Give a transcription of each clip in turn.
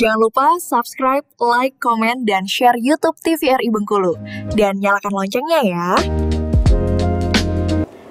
Jangan lupa subscribe, like, komen, dan share YouTube TVRI Bengkulu. Dan nyalakan loncengnya ya.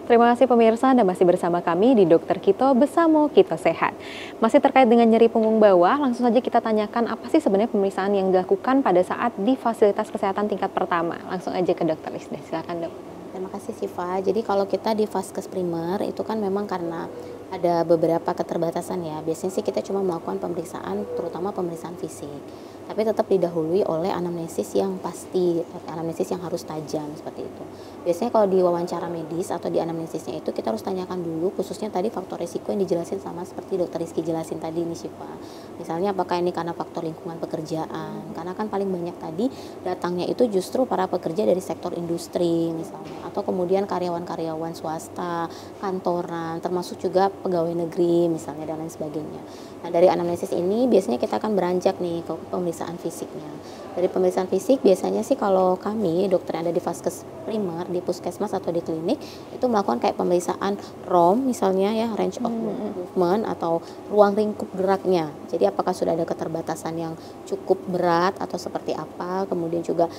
Terima kasih pemirsa, Anda masih bersama kami di Dokter Kito Bersamo Kito Sehat. Masih terkait dengan nyeri punggung bawah, langsung saja kita tanyakan apa sih sebenarnya pemeriksaan yang dilakukan pada saat di fasilitas kesehatan tingkat pertama. Langsung aja ke Dokter Lisda, silakan dok. Terima kasih Siva. Jadi kalau kita di Vaskes Primer itu kan memang karena ada beberapa keterbatasan ya. Biasanya sih kita cuma melakukan pemeriksaan, terutama pemeriksaan fisik. Tapi tetap didahului oleh anamnesis yang pasti, anamnesis yang harus tajam seperti itu. Biasanya kalau di wawancara medis atau di anamnesisnya itu kita harus tanyakan dulu, khususnya tadi faktor risiko yang dijelasin sama seperti dokter Rizky jelasin tadi nih Syifa. Misalnya apakah ini karena faktor lingkungan pekerjaan, karena kan paling banyak tadi datangnya itu justru para pekerja dari sektor industri misalnya, atau kemudian karyawan-karyawan swasta, kantoran, termasuk juga pegawai negeri misalnya dan lain sebagainya. Nah dari anamnesis ini biasanya kita akan beranjak nih ke pemeriksaan fisiknya. Dari pemeriksaan fisik biasanya sih kalau kami dokter yang ada di Vaskes Primer, di puskesmas atau di klinik itu melakukan kayak pemeriksaan ROM misalnya ya, range of movement atau ruang lingkup geraknya. Jadi apakah sudah ada keterbatasan yang cukup berat atau seperti apa. Kemudian juga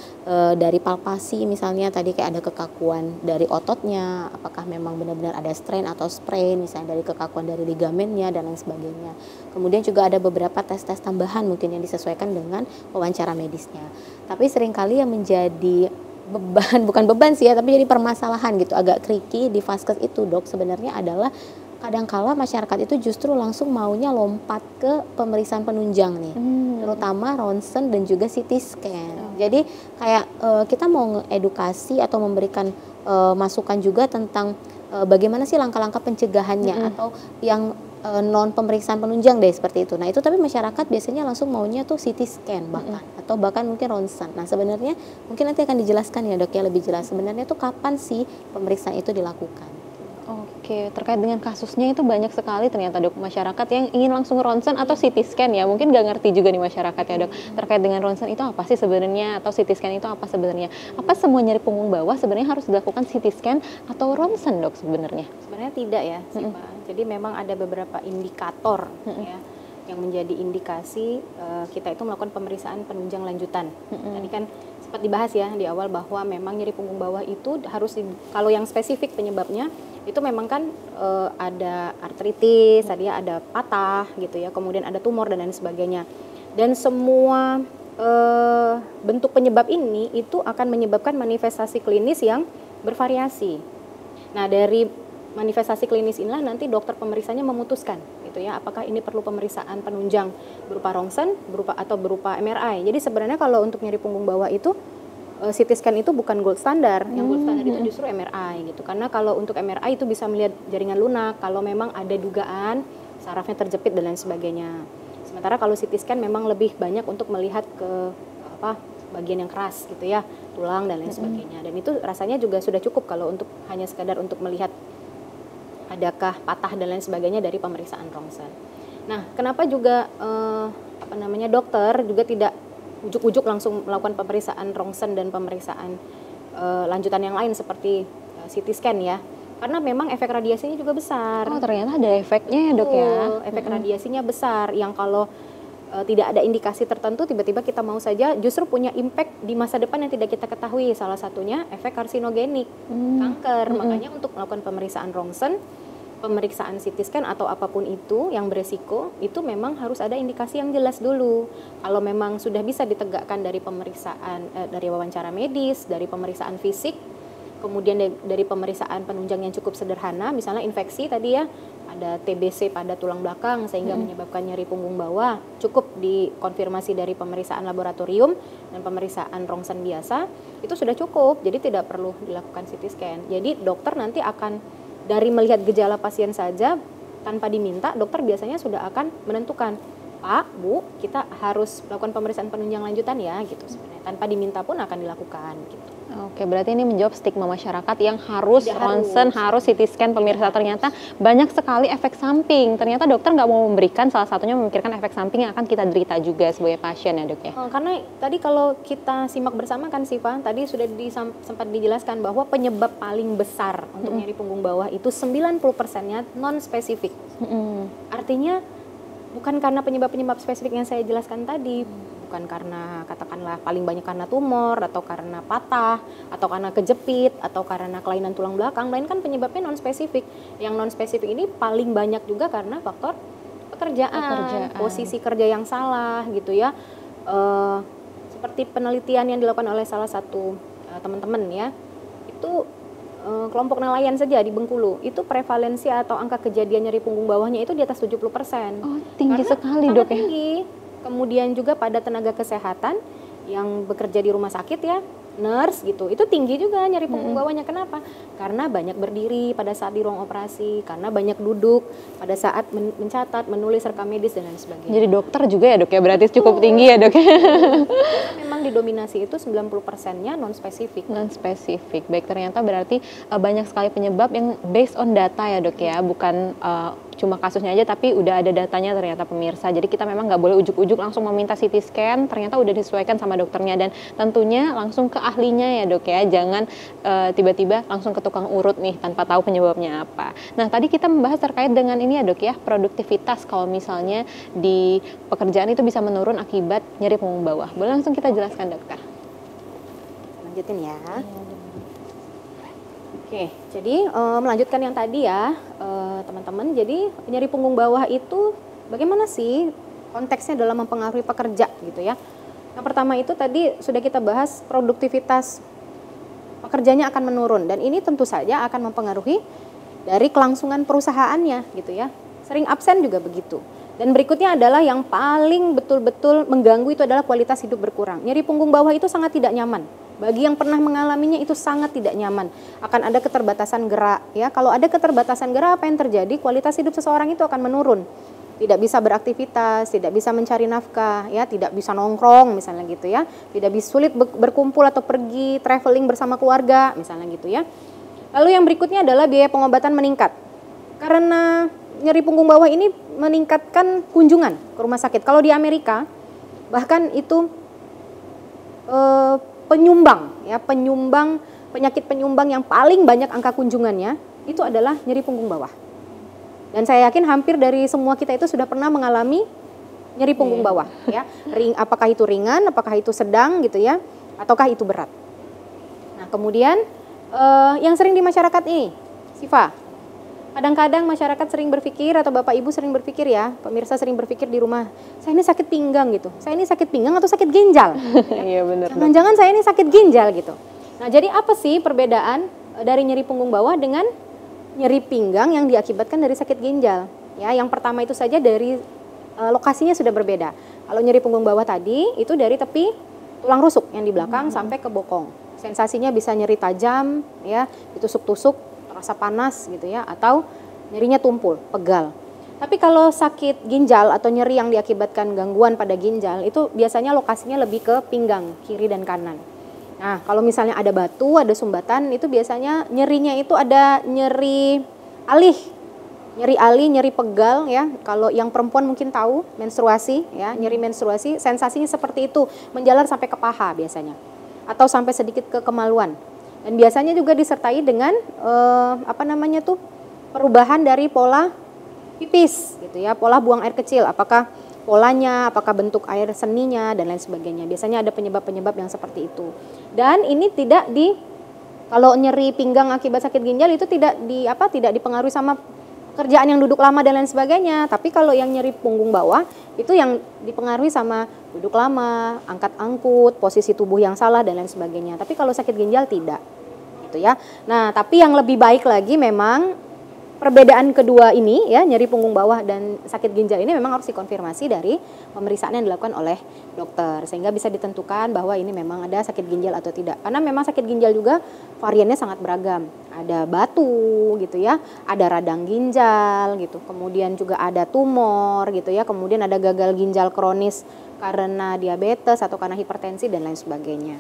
dari palpasi misalnya tadi kayak ada kekakuan dari ototnya, apakah memang benar-benar ada strain atau sprain misalnya dari kekakuan dari ligamennya dan lain sebagainya. Kemudian juga ada beberapa tes-tes tambahan mungkin yang disesuaikan dengan wawancara medisnya. Tapi seringkali yang menjadi beban, bukan beban sih ya, tapi jadi permasalahan gitu, agak tricky di Vaskes itu dok sebenarnya adalah kadangkala masyarakat itu justru langsung maunya lompat ke pemeriksaan penunjang nih, terutama ronsen dan juga CT scan. Jadi kayak kita mau edukasi atau memberikan masukan juga tentang bagaimana sih langkah-langkah pencegahannya atau yang non pemeriksaan penunjang deh seperti itu. Nah itu tapi masyarakat biasanya langsung maunya tuh CT scan bahkan atau bahkan mungkin ronsen. Nah sebenarnya mungkin nanti akan dijelaskan ya dok ya lebih jelas sebenarnya tuh kapan sih pemeriksaan itu dilakukan. Oke, terkait dengan kasusnya itu banyak sekali ternyata dok masyarakat yang ingin langsung ronsen atau CT scan ya. Mungkin nggak ngerti juga nih masyarakat ya dok. Terkait dengan ronsen itu apa sih sebenarnya atau CT scan itu apa sebenarnya? Apa semua nyeri punggung bawah sebenarnya harus dilakukan CT scan atau ronsen dok sebenarnya? Sebenarnya tidak ya, Siva. Jadi memang ada beberapa indikator ya yang menjadi indikasi kita itu melakukan pemeriksaan penunjang lanjutan. Tadi kan sempat dibahas ya di awal bahwa memang nyeri punggung bawah itu harus kalau yang spesifik penyebabnya itu memang kan ada artritis, tadi ya ada patah gitu ya, kemudian ada tumor dan lain sebagainya. Dan semua bentuk penyebab ini itu akan menyebabkan manifestasi klinis yang bervariasi. Nah dari manifestasi klinis inilah nanti dokter pemeriksanya memutuskan gitu ya apakah ini perlu pemeriksaan penunjang berupa ronsen berupa MRI. Jadi sebenarnya kalau untuk nyeri punggung bawah itu CT scan itu bukan gold standar. Yang gold standar itu justru MRI gitu. Karena kalau untuk MRI itu bisa melihat jaringan lunak kalau memang ada dugaan sarafnya terjepit dan lain sebagainya. Sementara kalau CT scan memang lebih banyak untuk melihat ke bagian yang keras gitu ya, tulang dan lain sebagainya. Dan itu rasanya juga sudah cukup kalau untuk hanya sekadar untuk melihat adakah patah dan lain sebagainya dari pemeriksaan ronsen. Nah, kenapa juga dokter juga tidak ujuk-ujuk langsung melakukan pemeriksaan ronsen dan pemeriksaan lanjutan yang lain seperti CT scan ya? Karena memang efek radiasinya juga besar. Oh, ternyata ada efeknya ya dok ya? Efek radiasinya besar yang kalau tidak ada indikasi tertentu tiba-tiba kita mau saja justru punya impact di masa depan yang tidak kita ketahui. Salah satunya efek karsinogenik, kanker. Makanya untuk melakukan pemeriksaan ronsen, pemeriksaan CT scan atau apapun itu yang beresiko itu memang harus ada indikasi yang jelas dulu. Kalau memang sudah bisa ditegakkan dari pemeriksaan dari wawancara medis, dari pemeriksaan fisik, kemudian dari pemeriksaan penunjang yang cukup sederhana, misalnya infeksi tadi ya, ada TBC pada tulang belakang sehingga menyebabkan nyeri punggung bawah, cukup dikonfirmasi dari pemeriksaan laboratorium dan pemeriksaan ronsen biasa, itu sudah cukup, jadi tidak perlu dilakukan CT scan. Jadi dokter nanti akan dari melihat gejala pasien saja tanpa diminta, dokter biasanya sudah akan menentukan, Pak, Bu, kita harus melakukan pemeriksaan penunjang lanjutan ya, gitu sebenarnya. Tanpa diminta pun akan dilakukan, gitu. Oke, berarti ini menjawab stigma masyarakat yang harus ronsen, harus CT scan pemirsa. Ternyata banyak sekali efek samping. Ternyata dokter nggak mau memberikan, salah satunya memikirkan efek samping yang akan kita derita juga sebagai pasien ya dok ya. Karena tadi kalau kita simak bersama kan Siva, tadi sudah sempat dijelaskan bahwa penyebab paling besar untuk nyeri punggung bawah itu 90%-nya non-spesifik. Artinya bukan karena penyebab-penyebab spesifik yang saya jelaskan tadi, bukan karena katakanlah paling banyak karena tumor atau karena patah atau karena kejepit atau karena kelainan tulang belakang, melainkan penyebabnya non spesifik. Yang non spesifik ini paling banyak juga karena faktor pekerjaan, posisi kerja yang salah gitu ya. Seperti penelitian yang dilakukan oleh salah satu teman-teman ya, itu kelompok nelayan saja di Bengkulu, itu prevalensi atau angka kejadian nyeri punggung bawahnya itu di atas 70%. Oh, tinggi sekali dok ya. Tinggi. Kemudian juga pada tenaga kesehatan yang bekerja di rumah sakit ya, nurse gitu, itu tinggi juga nyeri punggung bawahnya. Kenapa? Karena banyak berdiri pada saat di ruang operasi, karena banyak duduk pada saat mencatat, menulis rekam medis dan lain sebagainya. Jadi dokter juga ya dok ya, berarti cukup tinggi ya dok ya. Memang didominasi itu 90%-nya non spesifik. Non spesifik. Baik, ternyata berarti banyak sekali penyebab yang based on data ya dok ya, bukan cuma kasusnya aja tapi udah ada datanya ternyata pemirsa. Jadi kita memang nggak boleh ujuk-ujuk langsung meminta CT scan, ternyata udah disesuaikan sama dokternya dan tentunya langsung ke ahlinya ya dok ya. Jangan tiba-tiba langsung ke tukang urut nih tanpa tahu penyebabnya apa. Nah, tadi kita membahas terkait dengan ini ya dok ya, produktivitas kalau misalnya di pekerjaan itu bisa menurun akibat nyeri punggung bawah. Boleh langsung kita jelaskan dokter? Lanjutin ya. Oke, jadi melanjutkan yang tadi ya teman-teman. Jadi nyeri punggung bawah itu bagaimana sih konteksnya dalam mempengaruhi pekerja gitu ya. Yang pertama itu tadi sudah kita bahas, produktivitas pekerjanya akan menurun dan ini tentu saja akan mempengaruhi dari kelangsungan perusahaannya gitu ya. Sering absen juga begitu. Dan berikutnya adalah yang paling betul-betul mengganggu itu adalah kualitas hidup berkurang. Nyeri punggung bawah itu sangat tidak nyaman. Bagi yang pernah mengalaminya itu sangat tidak nyaman. Akan ada keterbatasan gerak ya. Kalau ada keterbatasan gerak, apa yang terjadi? Kualitas hidup seseorang itu akan menurun. Tidak bisa beraktivitas, tidak bisa mencari nafkah ya, tidak bisa nongkrong misalnya gitu ya. Tidak bisa, sulit berkumpul atau pergi traveling bersama keluarga misalnya gitu ya. Lalu yang berikutnya adalah biaya pengobatan meningkat. Karena nyeri punggung bawah ini meningkatkan kunjungan ke rumah sakit. Kalau di Amerika bahkan itu penyakit penyumbang yang paling banyak angka kunjungannya itu adalah nyeri punggung bawah. Dan saya yakin hampir dari semua kita itu sudah pernah mengalami nyeri punggung bawah ya. Apakah itu ringan, apakah itu sedang gitu ya, ataukah itu berat. Nah, kemudian yang sering di masyarakat ini, Siva, kadang-kadang masyarakat sering berpikir atau Bapak Ibu sering berpikir ya, pemirsa sering berpikir di rumah, saya ini sakit pinggang gitu. Saya ini sakit pinggang atau sakit ginjal? Iya benar. Jangan-jangan saya ini sakit ginjal gitu. Nah, jadi apa sih perbedaan dari nyeri punggung bawah dengan nyeri pinggang yang diakibatkan dari sakit ginjal? Ya, yang pertama itu saja dari lokasinya sudah berbeda. Kalau nyeri punggung bawah tadi itu dari tepi tulang rusuk yang di belakang sampai ke bokong. Sensasinya bisa nyeri tajam ya, ditusuk-tusuk, rasa panas gitu ya, atau nyerinya tumpul, pegal. Tapi kalau sakit ginjal atau nyeri yang diakibatkan gangguan pada ginjal itu biasanya lokasinya lebih ke pinggang kiri dan kanan. Nah, kalau misalnya ada batu, ada sumbatan, itu biasanya nyerinya itu ada nyeri alih, nyeri pegal ya. Kalau yang perempuan mungkin tahu menstruasi ya, nyeri menstruasi, sensasinya seperti itu, menjalar sampai ke paha biasanya, atau sampai sedikit ke kemaluan. Dan biasanya juga disertai dengan perubahan dari pola pipis gitu ya, pola buang air kecil, apakah polanya, apakah bentuk air seninya dan lain sebagainya. Biasanya ada penyebab-penyebab yang seperti itu. Dan ini kalau nyeri pinggang akibat sakit ginjal itu tidak dipengaruhi sama pekerjaan yang duduk lama dan lain sebagainya. Tapi kalau yang nyeri punggung bawah itu yang dipengaruhi sama duduk lama, angkat-angkut, posisi tubuh yang salah dan lain sebagainya. Tapi kalau sakit ginjal tidak, gitu ya. Nah, tapi yang lebih baik lagi memang perbedaan kedua ini ya, nyeri punggung bawah dan sakit ginjal ini memang harus dikonfirmasi dari pemeriksaan yang dilakukan oleh dokter sehingga bisa ditentukan bahwa ini memang ada sakit ginjal atau tidak. Karena memang sakit ginjal juga variannya sangat beragam. Ada batu gitu ya, ada radang ginjal gitu. Kemudian juga ada tumor gitu ya, kemudian ada gagal ginjal kronis karena diabetes atau karena hipertensi dan lain sebagainya.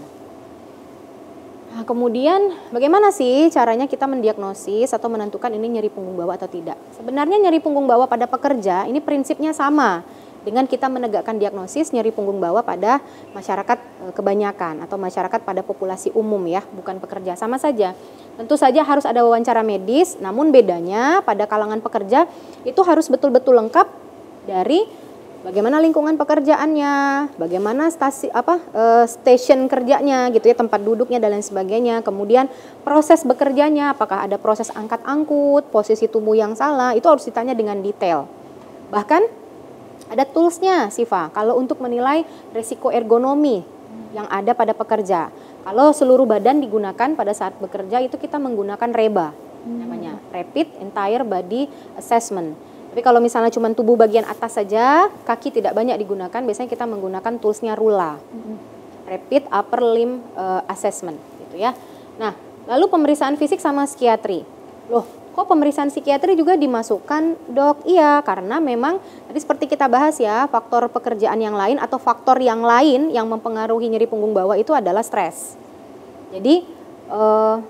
Nah, kemudian bagaimana sih caranya kita mendiagnosis atau menentukan ini nyeri punggung bawah atau tidak? Sebenarnya nyeri punggung bawah pada pekerja ini prinsipnya sama dengan kita menegakkan diagnosis nyeri punggung bawah pada masyarakat kebanyakan atau masyarakat pada populasi umum ya, bukan pekerja. Sama saja. Tentu saja harus ada wawancara medis, namun bedanya pada kalangan pekerja itu harus betul-betul lengkap dari bagaimana lingkungan pekerjaannya, bagaimana station kerjanya gitu ya, tempat duduknya dan lain sebagainya. Kemudian proses bekerjanya, apakah ada proses angkat-angkut, posisi tubuh yang salah, itu harus ditanya dengan detail. Bahkan ada toolsnya, Siva, kalau untuk menilai risiko ergonomi yang ada pada pekerja. Kalau seluruh badan digunakan pada saat bekerja itu kita menggunakan REBA, namanya Rapid Entire Body Assessment. Tapi kalau misalnya cuma tubuh bagian atas saja, kaki tidak banyak digunakan, biasanya kita menggunakan toolsnya RULA, Rapid Upper Limb Assessment, gitu ya. Nah, lalu pemeriksaan fisik sama psikiatri. Loh, kok pemeriksaan psikiatri juga dimasukkan, Dok? Iya, karena memang tadi seperti kita bahas ya, faktor pekerjaan yang lain atau faktor yang lain yang mempengaruhi nyeri punggung bawah itu adalah stres. Jadi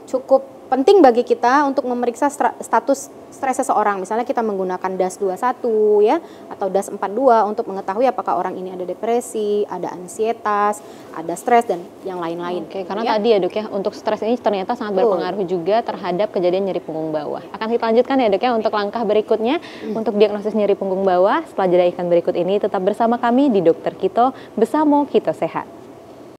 cukup penting bagi kita untuk memeriksa status stres seseorang. Misalnya kita menggunakan DAS 21 ya atau DAS 42 untuk mengetahui apakah orang ini ada depresi, ada ansietas, ada stres dan yang lain-lain. Oke, karena tadi ya Dok ya, untuk stres ini ternyata sangat berpengaruh juga terhadap kejadian nyeri punggung bawah. Akan kita lanjutkan ya Dok ya untuk langkah berikutnya untuk diagnosis nyeri punggung bawah. Setelah jeda iklan berikut ini tetap bersama kami di Dokter Kito, bersama Kito Sehat.